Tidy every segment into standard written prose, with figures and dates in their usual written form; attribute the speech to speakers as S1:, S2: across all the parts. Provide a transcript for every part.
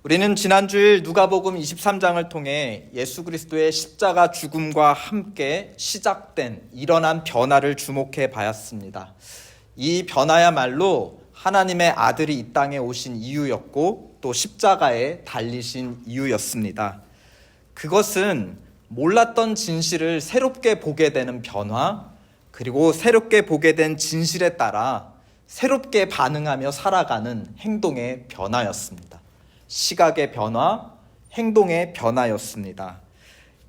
S1: 우리는 지난주일 누가복음 23장을 통해 예수 그리스도의 십자가 죽음과 함께 시작된 일어난 변화를 주목해 봤습니다. 이 변화야말로 하나님의 아들이 이 땅에 오신 이유였고 또 십자가에 달리신 이유였습니다. 그것은 몰랐던 진실을 새롭게 보게 되는 변화, 그리고 새롭게 보게 된 진실에 따라 새롭게 반응하며 살아가는 행동의 변화였습니다. 시각의 변화, 행동의 변화였습니다.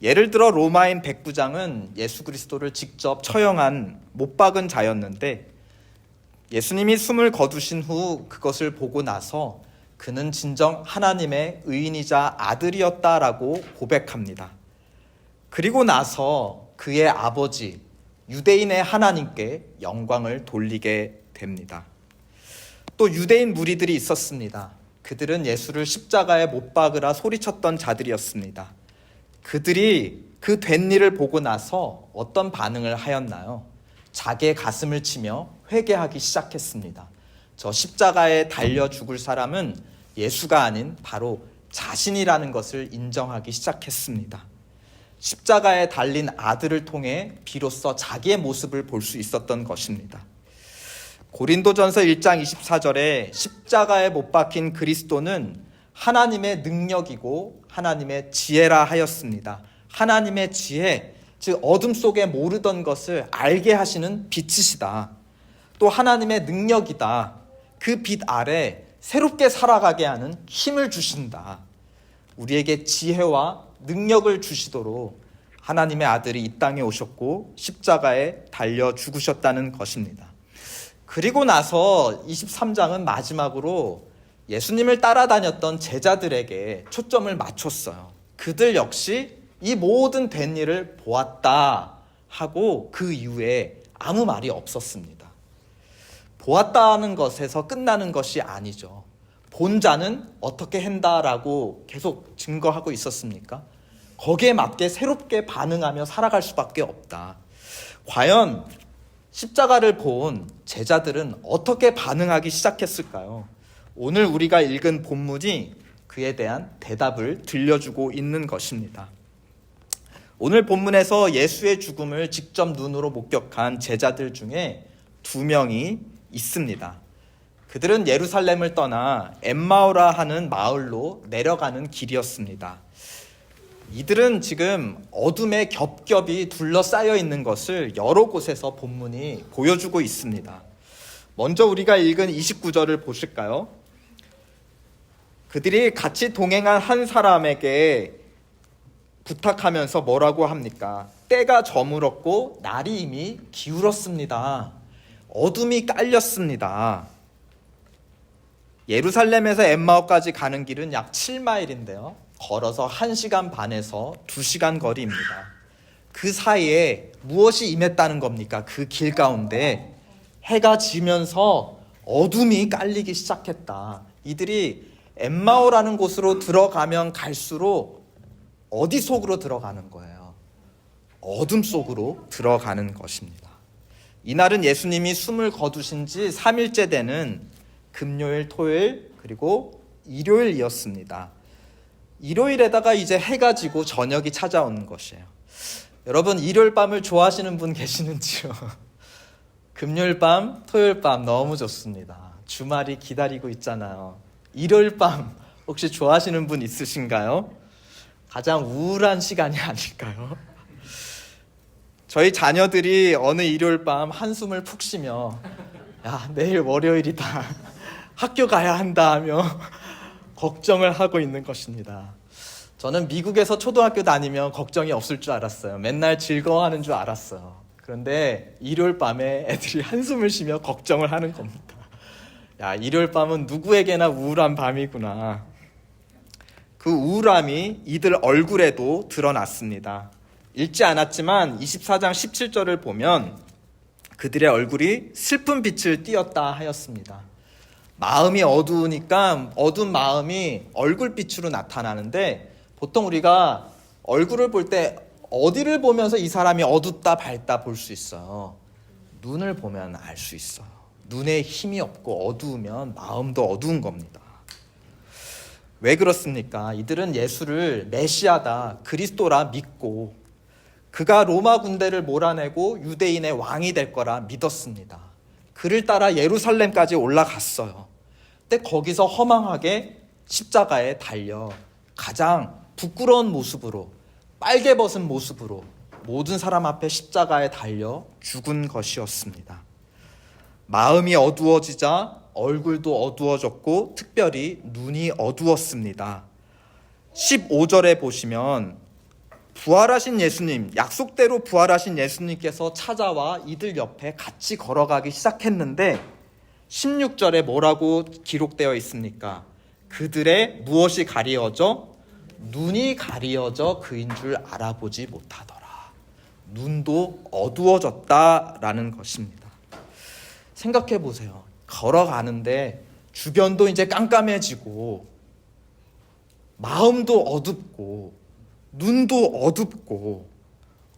S1: 예를 들어 로마인 백부장은 예수 그리스도를 직접 처형한 못 박은 자였는데 예수님이 숨을 거두신 후 그것을 보고 나서 그는 진정 하나님의 의인이자 아들이었다라고 고백합니다. 그리고 나서 그의 아버지 유대인의 하나님께 영광을 돌리게 됩니다. 또 유대인 무리들이 있었습니다. 그들은 예수를 십자가에 못 박으라 소리쳤던 자들이었습니다. 그들이 그 된 일을 보고 나서 어떤 반응을 하였나요? 자기의 가슴을 치며 회개하기 시작했습니다. 저 십자가에 달려 죽을 사람은 예수가 아닌 바로 자신이라는 것을 인정하기 시작했습니다. 십자가에 달린 아들을 통해 비로소 자기의 모습을 볼 수 있었던 것입니다. 고린도전서 1장 24절에 십자가에 못 박힌 그리스도는 하나님의 능력이고 하나님의 지혜라 하였습니다. 하나님의 지혜, 즉 어둠 속에 모르던 것을 알게 하시는 빛이시다. 또 하나님의 능력이다. 그 빛 아래 새롭게 살아가게 하는 힘을 주신다. 우리에게 지혜와 능력을 주시도록 하나님의 아들이 이 땅에 오셨고 십자가에 달려 죽으셨다는 것입니다. 그리고 나서 23장은 마지막으로 예수님을 따라다녔던 제자들에게 초점을 맞췄어요. 그들 역시 이 모든 된 일을 보았다 하고 그 이후에 아무 말이 없었습니다. 보았다는 것에서 끝나는 것이 아니죠. 본 자는 어떻게 한다라고 계속 증거하고 있었습니까? 거기에 맞게 새롭게 반응하며 살아갈 수밖에 없다. 과연 십자가를 본 제자들은 어떻게 반응하기 시작했을까요? 오늘 우리가 읽은 본문이 그에 대한 대답을 들려주고 있는 것입니다. 오늘 본문에서 예수의 죽음을 직접 눈으로 목격한 제자들 중에 2명이 있습니다. 그들은 예루살렘을 떠나 엠마오라 하는 마을로 내려가는 길이었습니다. 이들은 지금 어둠에 겹겹이 둘러싸여 있는 것을 여러 곳에서 본문이 보여주고 있습니다. 먼저 우리가 읽은 29절을 보실까요? 그들이 같이 동행한 한 사람에게 부탁하면서 뭐라고 합니까? 때가 저물었고 날이 이미 기울었습니다. 어둠이 깔렸습니다. 예루살렘에서 엠마오까지 가는 길은 약 7마일인데요. 걸어서 1시간 반에서 2시간 거리입니다. 그 사이에 무엇이 임했다는 겁니까? 그 길 가운데 해가 지면서 어둠이 깔리기 시작했다. 이들이 엠마오라는 곳으로 들어가면 갈수록 어디 속으로 들어가는 거예요? 어둠 속으로 들어가는 것입니다. 이날은 예수님이 숨을 거두신 지 3일째 되는 금요일, 토요일, 그리고 일요일이었습니다. 일요일에다가 이제 해가 지고 저녁이 찾아오는 것이에요. 여러분 일요일 밤을 좋아하시는 분 계시는지요? 금요일 밤, 토요일 밤 너무 좋습니다. 주말이 기다리고 있잖아요. 일요일 밤 혹시 좋아하시는 분 있으신가요? 가장 우울한 시간이 아닐까요? 저희 자녀들이 어느 일요일 밤 한숨을 푹 쉬며 야 내일 월요일이다. 학교 가야 한다 하며 걱정을 하고 있는 것입니다. 저는 미국에서 초등학교 다니면 걱정이 없을 줄 알았어요. 맨날 즐거워하는 줄 알았어요. 그런데 일요일 밤에 애들이 한숨을 쉬며 걱정을 하는 겁니다. 야, 일요일 밤은 누구에게나 우울한 밤이구나. 그 우울함이 이들 얼굴에도 드러났습니다. 읽지 않았지만 24장 17절을 보면 그들의 얼굴이 슬픈 빛을 띠었다 하였습니다. 마음이 어두우니까 어두운 마음이 얼굴빛으로 나타나는데 보통 우리가 얼굴을 볼 때 어디를 보면서 이 사람이 어둡다 밝다 볼 수 있어요? 눈을 보면 알 수 있어요. 눈에 힘이 없고 어두우면 마음도 어두운 겁니다. 왜 그렇습니까? 이들은 예수를 메시아다, 그리스도라 믿고 그가 로마 군대를 몰아내고 유대인의 왕이 될 거라 믿었습니다. 그를 따라 예루살렘까지 올라갔어요. 근데 거기서 허망하게 십자가에 달려 가장 부끄러운 모습으로, 빨개 벗은 모습으로 모든 사람 앞에 십자가에 달려 죽은 것이었습니다. 마음이 어두워지자 얼굴도 어두워졌고 특별히 눈이 어두웠습니다. 15절에 보시면 부활하신 예수님, 약속대로 부활하신 예수님께서 찾아와 이들 옆에 같이 걸어가기 시작했는데 16절에 뭐라고 기록되어 있습니까? 그들의 무엇이 가리어져? 눈이 가리어져 그인 줄 알아보지 못하더라. 눈도 어두워졌다라는 것입니다. 생각해 보세요. 걸어가는데 주변도 이제 깜깜해지고 마음도 어둡고 눈도 어둡고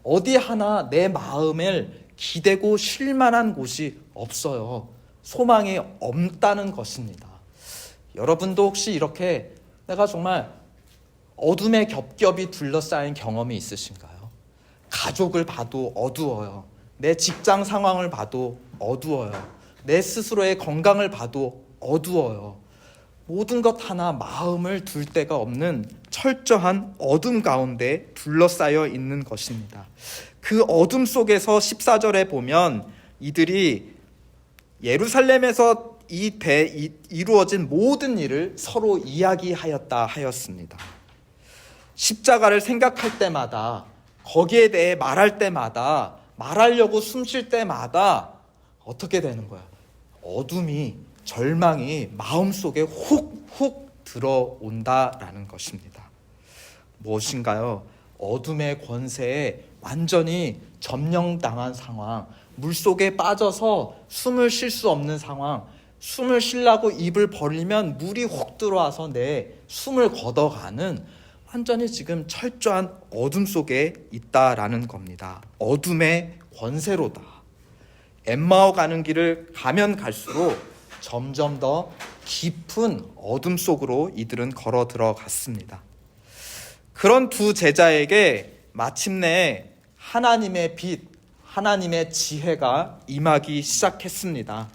S1: 어디 하나 내 마음을 기대고 쉴 만한 곳이 없어요. 소망이 없다는 것입니다. 여러분도 혹시 이렇게 내가 정말 어둠에 겹겹이 둘러싸인 경험이 있으신가요? 가족을 봐도 어두워요. 내 직장 상황을 봐도 어두워요. 내 스스로의 건강을 봐도 어두워요. 모든 것 하나 마음을 둘 데가 없는 철저한 어둠 가운데 둘러싸여 있는 것입니다. 그 어둠 속에서 14절에 보면 이들이 예루살렘에서 이루어진 모든 일을 서로 이야기하였다 하였습니다. 십자가를 생각할 때마다, 거기에 대해 말할 때마다, 말하려고 숨 쉴 때마다 어떻게 되는 거야? 어둠이, 절망이 마음속에 훅훅 들어온다라는 것입니다. 무엇인가요? 어둠의 권세에 완전히 점령당한 상황, 물속에 빠져서 숨을 쉴 수 없는 상황, 숨을 쉬려고 입을 벌리면 물이 혹 들어와서 내 숨을 걷어가는 완전히 지금 철저한 어둠 속에 있다라는 겁니다. 어둠의 권세로다. 엠마오 가는 길을 가면 갈수록 점점 더 깊은 어둠 속으로 이들은 걸어 들어갔습니다. 그런 두 제자에게 마침내 하나님의 빛, 하나님의 지혜가 임하기 시작했습니다.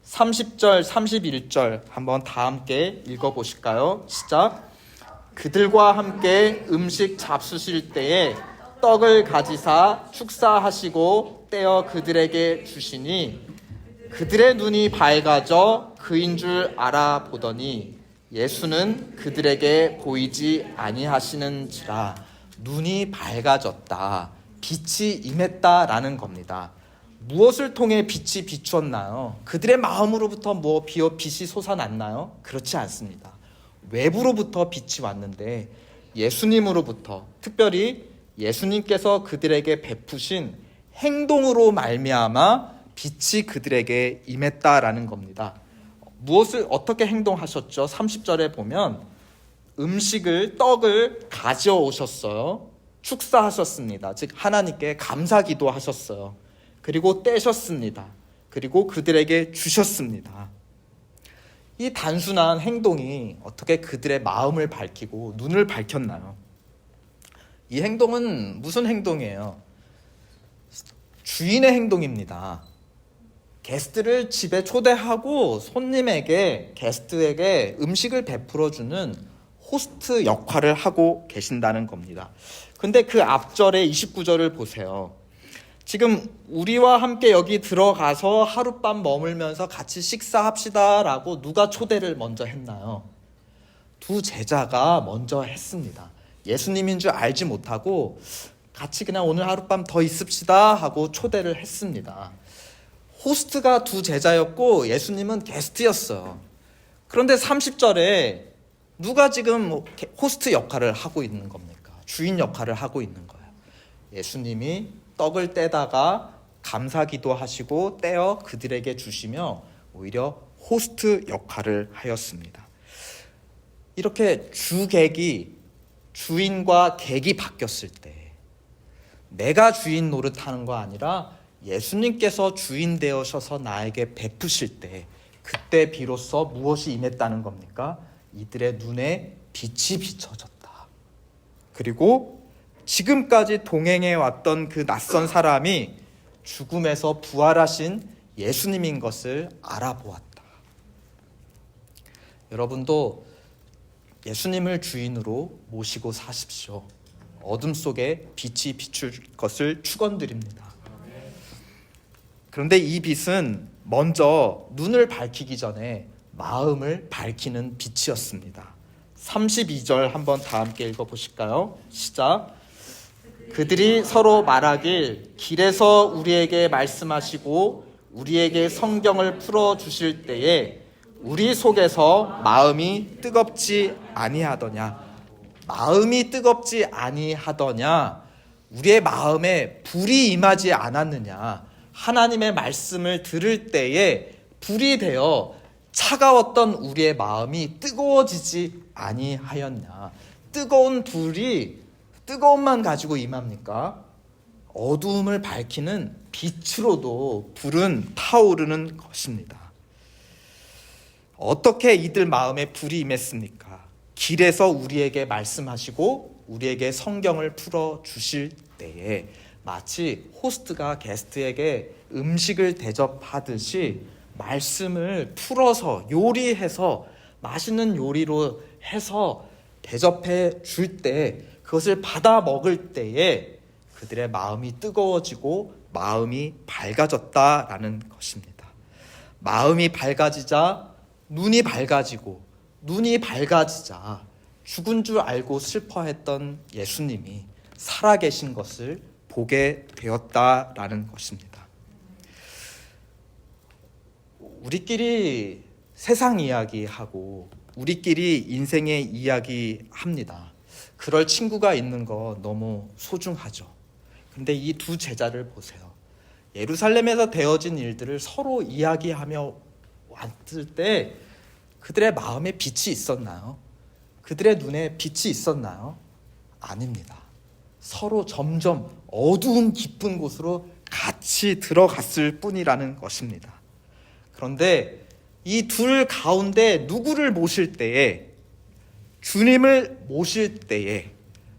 S1: 30절, 31절 한번 다 함께 읽어보실까요? 시작. 그들과 함께 음식 잡수실 때에 떡을 가지사 축사하시고 떼어 그들에게 주시니 그들의 눈이 밝아져 그인 줄 알아보더니 예수는 그들에게 보이지 아니하시는지라. 눈이 밝아졌다. 빛이 임했다라는 겁니다. 무엇을 통해 빛이 비추었나요? 그들의 마음으로부터 빛이 솟아났나요? 그렇지 않습니다. 외부로부터 빛이 왔는데 예수님으로부터, 특별히 예수님께서 그들에게 베푸신 행동으로 말미암아 빛이 그들에게 임했다라는 겁니다. 무엇을 어떻게 행동하셨죠? 30절에 보면 떡을 가져오셨어요. 축사하셨습니다. 즉 하나님께 감사기도 하셨어요. 그리고 떼셨습니다. 그리고 그들에게 주셨습니다. 이 단순한 행동이 어떻게 그들의 마음을 밝히고 눈을 밝혔나요? 이 행동은 무슨 행동이에요? 주인의 행동입니다. 게스트를 집에 초대하고 게스트에게 음식을 베풀어주는 호스트 역할을 하고 계신다는 겁니다. 근데 그 앞절에 29절을 보세요. 지금 우리와 함께 여기 들어가서 하룻밤 머물면서 같이 식사합시다라고 누가 초대를 먼저 했나요? 두 제자가 먼저 했습니다. 예수님인 줄 알지 못하고 같이 그냥 오늘 하룻밤 더 있읍시다 하고 초대를 했습니다. 호스트가 두 제자였고 예수님은 게스트였어요. 그런데 30절에 누가 지금 호스트 역할을 하고 있는 겁니까? 주인 역할을 하고 있는 거예요. 예수님이 떡을 떼다가 감사기도 하시고 떼어 그들에게 주시며 오히려 호스트 역할을 하였습니다. 이렇게 주인과 객이 바뀌었을 때 내가 주인 노릇하는 거 아니라 예수님께서 주인 되어셔서 나에게 베푸실 때 그때 비로소 무엇이 임했다는 겁니까? 이들의 눈에 빛이 비춰졌다. 그리고 지금까지 동행해 왔던 그 낯선 사람이 죽음에서 부활하신 예수님인 것을 알아보았다. 여러분도 예수님을 주인으로 모시고 사십시오. 어둠 속에 빛이 비출 것을 축원드립니다. 그런데 이 빛은 먼저 눈을 밝히기 전에 마음을 밝히는 빛이었습니다. 32절 한번 다 함께 읽어보실까요? 시작. 그들이 서로 말하길 길에서 우리에게 말씀하시고 우리에게 성경을 풀어주실 때에 우리 속에서 마음이 뜨겁지 아니하더냐. 마음이 뜨겁지 아니하더냐. 우리의 마음에 불이 임하지 않았느냐. 하나님의 말씀을 들을 때에 불이 되어 차가웠던 우리의 마음이 뜨거워지지 아니하였냐. 뜨거운 불이 뜨거움만 가지고 임합니까? 어두움을 밝히는 빛으로도 불은 타오르는 것입니다. 어떻게 이들 마음에 불이 임했습니까? 길에서 우리에게 말씀하시고 우리에게 성경을 풀어주실 때에 마치 호스트가 게스트에게 음식을 대접하듯이 말씀을 풀어서 요리해서 맛있는 요리로 해서 대접해 줄 때, 그것을 받아 먹을 때에 그들의 마음이 뜨거워지고 마음이 밝아졌다라는 것입니다. 마음이 밝아지자 눈이 밝아지고, 눈이 밝아지자 죽은 줄 알고 슬퍼했던 예수님이 살아계신 것을 보게 되었다라는 것입니다. 우리끼리 세상 이야기하고 우리끼리 인생의 이야기 합니다. 그럴 친구가 있는 거 너무 소중하죠. 근데 이 두 제자를 보세요. 예루살렘에서 되어진 일들을 서로 이야기하며 왔을 때 그들의 마음에 빛이 있었나요? 그들의 눈에 빛이 있었나요? 아닙니다. 서로 점점 어두운 깊은 곳으로 같이 들어갔을 뿐이라는 것입니다. 그런데 이 둘 가운데 누구를 모실 때에, 주님을 모실 때에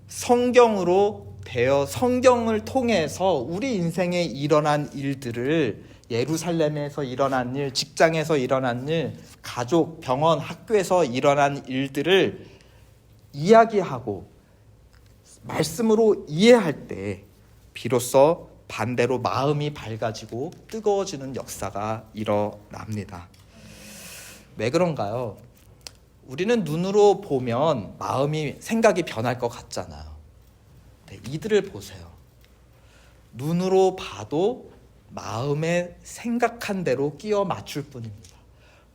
S1: 성경으로 되어 성경을 통해서 우리 인생에 일어난 일들을, 예루살렘에서 일어난 일, 직장에서 일어난 일, 가족, 병원, 학교에서 일어난 일들을 이야기하고 말씀으로 이해할 때 비로소 반대로 마음이 밝아지고 뜨거워지는 역사가 일어납니다. 왜 그런가요? 우리는 눈으로 보면 마음이, 생각이 변할 것 같잖아요. 네, 이들을 보세요. 눈으로 봐도 마음에 생각한 대로 끼워 맞출 뿐입니다.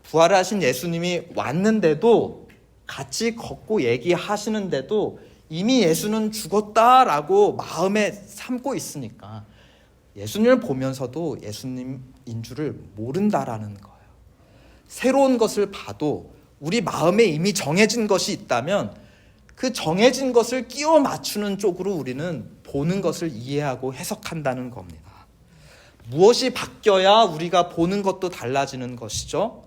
S1: 부활하신 예수님이 왔는데도, 같이 걷고 얘기하시는데도 이미 예수는 죽었다라고 마음에 삼고 있으니까 예수님을 보면서도 예수님인 줄을 모른다라는 거예요. 새로운 것을 봐도 우리 마음에 이미 정해진 것이 있다면 그 정해진 것을 끼워 맞추는 쪽으로 우리는 보는 것을 이해하고 해석한다는 겁니다. 무엇이 바뀌어야 우리가 보는 것도 달라지는 것이죠?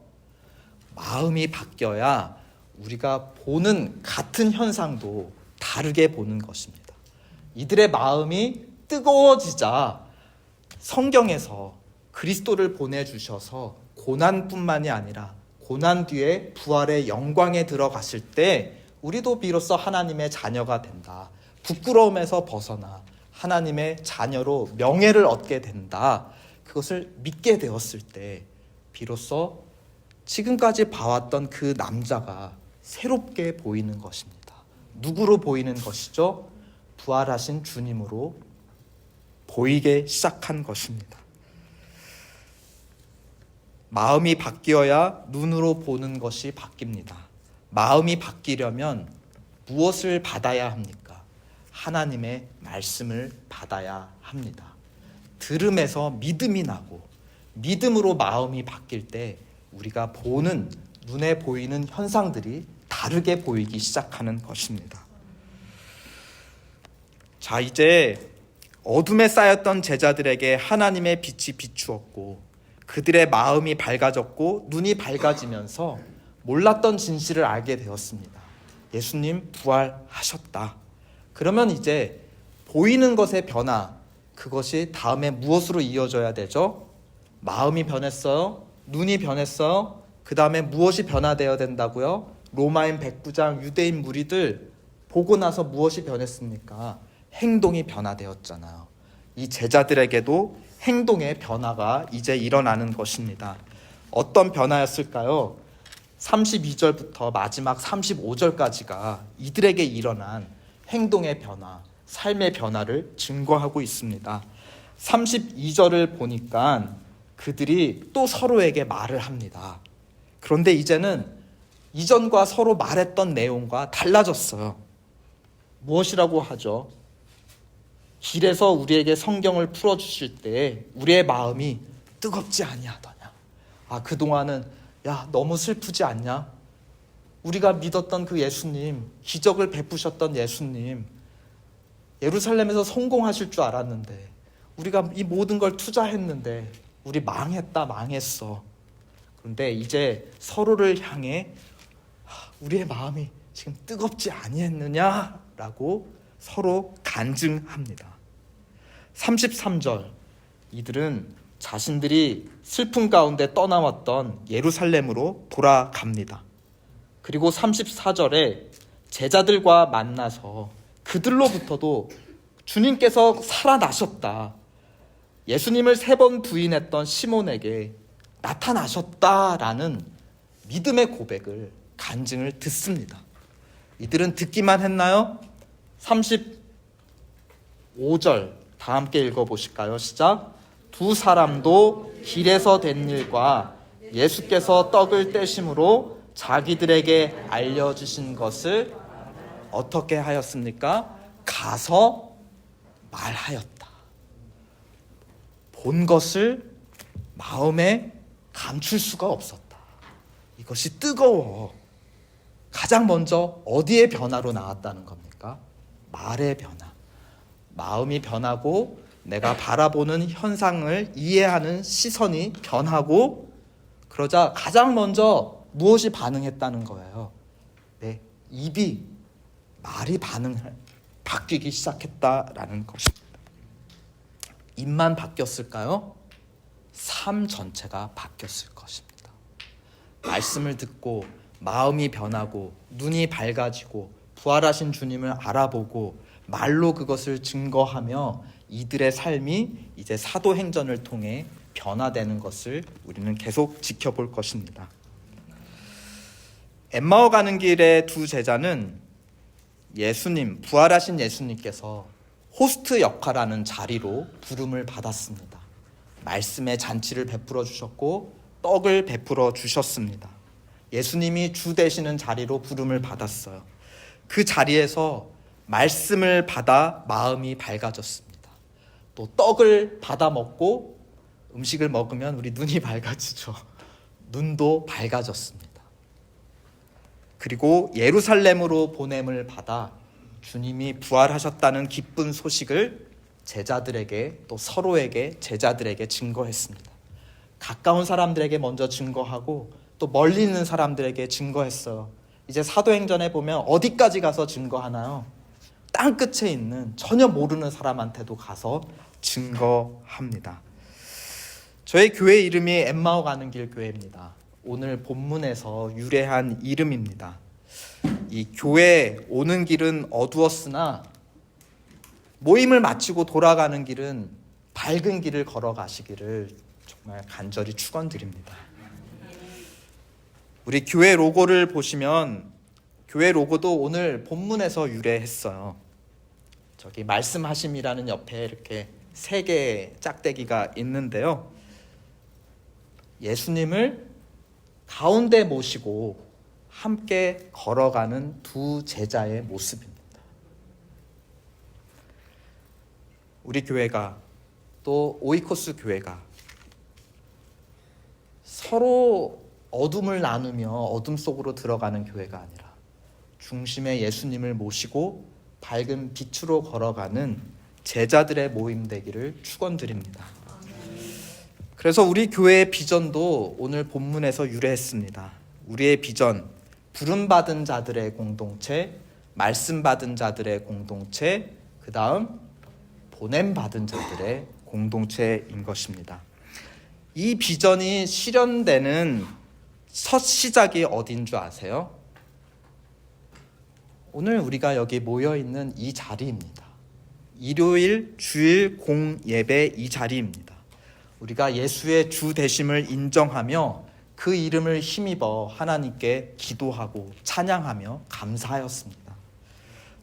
S1: 마음이 바뀌어야 우리가 보는 같은 현상도 다르게 보는 것입니다. 이들의 마음이 뜨거워지자 성경에서 그리스도를 보내주셔서 고난뿐만이 아니라 고난 뒤에 부활의 영광에 들어갔을 때 우리도 비로소 하나님의 자녀가 된다. 부끄러움에서 벗어나 하나님의 자녀로 명예를 얻게 된다. 그것을 믿게 되었을 때 비로소 지금까지 봐왔던 그 남자가 새롭게 보이는 것입니다. 누구로 보이는 것이죠? 부활하신 주님으로 보이게 시작한 것입니다. 마음이 바뀌어야 눈으로 보는 것이 바뀝니다. 마음이 바뀌려면 무엇을 받아야 합니까? 하나님의 말씀을 받아야 합니다. 들음에서 믿음이 나고 믿음으로 마음이 바뀔 때 우리가 보는, 눈에 보이는 현상들이 다르게 보이기 시작하는 것입니다. 자, 이제 어둠에 쌓였던 제자들에게 하나님의 빛이 비추었고 그들의 마음이 밝아졌고 눈이 밝아지면서 몰랐던 진실을 알게 되었습니다. 예수님 부활하셨다. 그러면 이제 보이는 것의 변화, 그것이 다음에 무엇으로 이어져야 되죠? 마음이 변했어요. 눈이 변했어요. 그 다음에 무엇이 변화되어야 된다고요? 로마인 백부장, 유대인 무리들 보고 나서 무엇이 변했습니까? 행동이 변화되었잖아요. 이 제자들에게도 행동의 변화가 이제 일어나는 것입니다. 어떤 변화였을까요? 32절부터 마지막 35절까지가 이들에게 일어난 행동의 변화, 삶의 변화를 증거하고 있습니다. 32절을 보니까 그들이 또 서로에게 말을 합니다. 그런데 이제는 이전과 서로 말했던 내용과 달라졌어요. 무엇이라고 하죠? 길에서 우리에게 성경을 풀어주실 때 우리의 마음이 뜨겁지 아니하더냐. 그동안은 너무 슬프지 않냐? 우리가 믿었던 그 예수님, 기적을 베푸셨던 예수님, 예루살렘에서 성공하실 줄 알았는데, 우리가 이 모든 걸 투자했는데 우리 망했어. 그런데 이제 서로를 향해 우리의 마음이 지금 뜨겁지 아니했느냐라고 서로 간증합니다. 33절, 이들은 자신들이 슬픔 가운데 떠나왔던 예루살렘으로 돌아갑니다. 그리고 34절에 제자들과 만나서 그들로부터도 주님께서 살아나셨다, 예수님을 3번 부인했던 시몬에게 나타나셨다라는 믿음의 고백을, 간증을 듣습니다. 이들은 듣기만 했나요? 35절 다 함께 읽어보실까요? 시작. 두 사람도 길에서 된 일과 예수께서 떡을 떼심으로 자기들에게 알려주신 것을 어떻게 하였습니까? 가서 말하였다. 본 것을 마음에 감출 수가 없었다. 이것이 뜨거워. 가장 먼저 어디의 변화로 나왔다는 겁니까? 말의 변화. 마음이 변하고 내가 바라보는 현상을 이해하는 시선이 변하고, 그러자 가장 먼저 무엇이 반응했다는 거예요? 내 입이, 말이 바뀌기 시작했다라는 것입니다. 입만 바뀌었을까요? 삶 전체가 바뀌었을 것입니다. 말씀을 듣고 마음이 변하고 눈이 밝아지고 부활하신 주님을 알아보고 말로 그것을 증거하며 이들의 삶이 이제 사도행전을 통해 변화되는 것을 우리는 계속 지켜볼 것입니다. 엠마오 가는 길의 두 제자는 예수님, 부활하신 예수님께서 호스트 역할하는 자리로 부름을 받았습니다. 말씀의 잔치를 베풀어 주셨고 떡을 베풀어 주셨습니다. 예수님이 주 되시는 자리로 부름을 받았어요. 그 자리에서 말씀을 받아 마음이 밝아졌습니다. 또 떡을 받아 먹고 음식을 먹으면 우리 눈이 밝아지죠. 눈도 밝아졌습니다. 그리고 예루살렘으로 보냄을 받아 주님이 부활하셨다는 기쁜 소식을 제자들에게, 또 서로에게, 제자들에게 증거했습니다. 가까운 사람들에게 먼저 증거하고 또 멀리 있는 사람들에게 증거했어요. 이제 사도행전에 보면 어디까지 가서 증거하나요? 땅 끝에 있는 전혀 모르는 사람한테도 가서 증거합니다. 저희 교회 이름이 엠마오 가는 길 교회입니다. 오늘 본문에서 유래한 이름입니다. 이 교회 오는 길은 어두웠으나 모임을 마치고 돌아가는 길은 밝은 길을 걸어가시기를 정말 간절히 축원드립니다. 우리 교회 로고를 보시면 교회 로고도 오늘 본문에서 유래했어요. 저기 말씀하심이라는 옆에 이렇게 3개의 짝대기가 있는데요. 예수님을 가운데 모시고 함께 걸어가는 두 제자의 모습입니다. 우리 교회가, 또 오이코스 교회가 서로 어둠을 나누며 어둠 속으로 들어가는 교회가 아니라 중심에 예수님을 모시고 밝은 빛으로 걸어가는 제자들의 모임 되기를 축원드립니다. 그래서 우리 교회의 비전도 오늘 본문에서 유래했습니다. 우리의 비전, 부름받은 자들의 공동체, 말씀받은 자들의 공동체, 그 다음 보냄받은 자들의 공동체인 것입니다. 이 비전이 실현되는 첫 시작이 어딘 줄 아세요? 오늘 우리가 여기 모여있는 이 자리입니다. 일요일 주일 공예배 이 자리입니다. 우리가 예수의 주 되심을 인정하며 그 이름을 힘입어 하나님께 기도하고 찬양하며 감사하였습니다.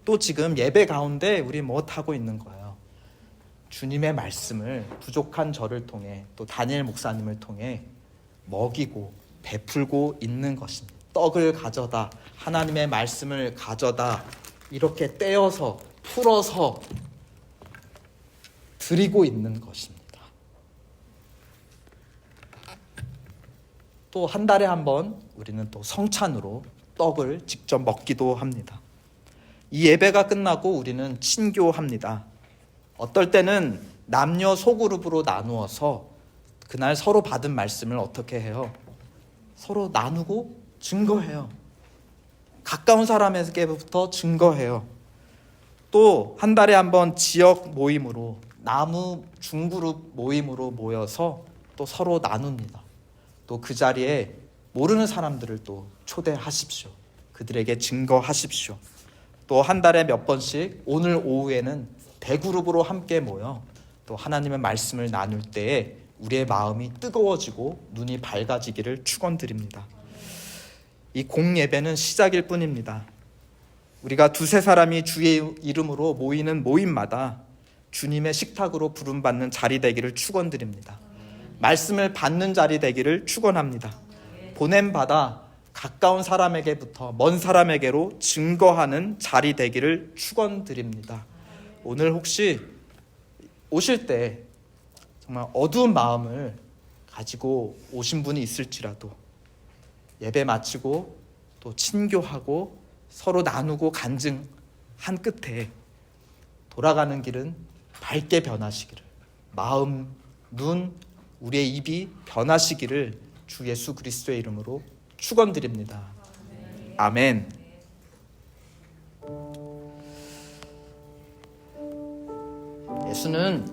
S1: 또 지금 예배 가운데 우리 하고 있는 거예요? 주님의 말씀을 부족한 저를 통해 또 다니엘 목사님을 통해 먹이고 베풀고 있는 것입니다. 떡을 가져다, 하나님의 말씀을 가져다 이렇게 떼어서 풀어서 드리고 있는 것입니다. 또 한 달에 한 번 우리는 또 성찬으로 떡을 직접 먹기도 합니다. 이 예배가 끝나고 우리는 친교합니다. 어떨 때는 남녀 소그룹으로 나누어서 그날 서로 받은 말씀을 어떻게 해요? 서로 나누고 증거해요. 가까운 사람에게부터 증거해요. 또 한 달에 한 번 지역 모임으로 나무 중그룹 모임으로 모여서 또 서로 나눕니다. 또 그 자리에 모르는 사람들을 또 초대하십시오. 그들에게 증거하십시오. 또 한 달에 몇 번씩 오늘 오후에는 대그룹으로 함께 모여 또 하나님의 말씀을 나눌 때에 우리의 마음이 뜨거워지고 눈이 밝아지기를 축원드립니다. 이 공예배는 시작일 뿐입니다. 우리가 두세 사람이 주의 이름으로 모이는 모임마다 주님의 식탁으로 부름받는 자리 되기를 축원드립니다. 말씀을 받는 자리 되기를 축원합니다. 보냄받아 가까운 사람에게부터 먼 사람에게로 증거하는 자리 되기를 축원드립니다. 오늘 혹시 오실 때 정말 어두운 마음을 가지고 오신 분이 있을지라도 예배 마치고 또 친교하고 서로 나누고 간증한 끝에 돌아가는 길은 밝게 변하시기를, 마음, 눈, 우리의 입이 변하시기를 주 예수 그리스도의 이름으로 축원드립니다. 아멘. 예수는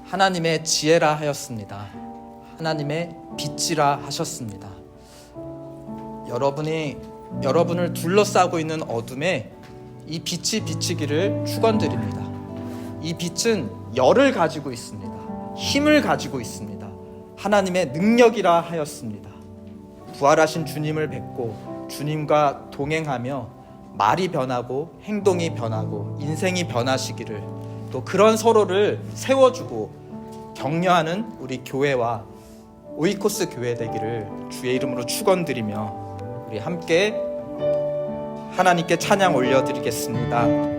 S1: 하나님의 지혜라 하였습니다. 하나님의 빛이라 하셨습니다. 여러분을 둘러싸고 있는 어둠에 이 빛이 비치기를 축원드립니다. 이 빛은 열을 가지고 있습니다. 힘을 가지고 있습니다. 하나님의 능력이라 하였습니다. 부활하신 주님을 뵙고 주님과 동행하며 말이 변하고 행동이 변하고 인생이 변하시기를, 또 그런 서로를 세워주고 격려하는 우리 교회와 오이코스 교회 되기를 주의 이름으로 축원드리며 우리 함께 하나님께 찬양 올려드리겠습니다.